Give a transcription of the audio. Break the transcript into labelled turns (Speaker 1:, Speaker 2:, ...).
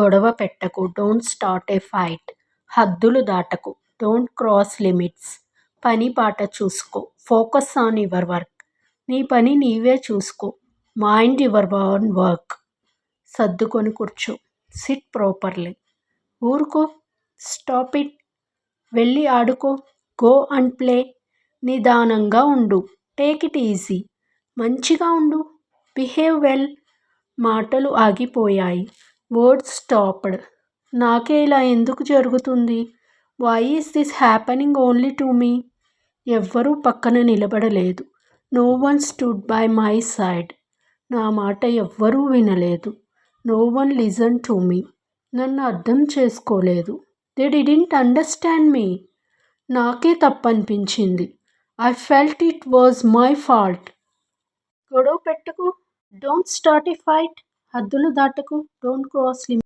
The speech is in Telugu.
Speaker 1: గొడవ పెట్టకు, డోంట్ స్టార్ట్ ఏ ఫైట్. హద్దులు దాటకు, డోంట్ క్రాస్ లిమిట్స్. పని పాట చూసుకో, ఫోకస్ ఆన్ యువర్ వర్క్. నీ పని నీవే చూసుకో, మైండ్ యువర్ ఓన్ వర్క్. సర్దుకొని కూర్చో, సిట్ ప్రాపర్లీ. ఊరుకో, స్టాప్ ఇట్. వెళ్ళి ఆడుకో, గో అండ్ ప్లే. నిదానంగా ఉండు, టేక్ ఇట్ ఈజీ. మంచిగా ఉండు, బిహేవ్ వెల్. మాటలు ఆగిపోయాయి. Words stopped. నాకే ఇలా ఎందుకు జరుగుతుంది? Why is this happening only to me? ఎవ్వరూ పక్కన నిలబడలేదు. No one stood by my side. నా మాట ఎవ్వరూ వినలేదు. No one listen to me. నన్ను అర్థం చేసుకోలేదు. They didn't understand me. నాకే తప్పనిపించింది. I felt it was my fault. గొడవ పెట్టకు, డోంట్ స్టార్ట్ ఎ ఫైట్. హద్దులు దాటకు, డోంట్ క్రాస్ లిమిట్స్.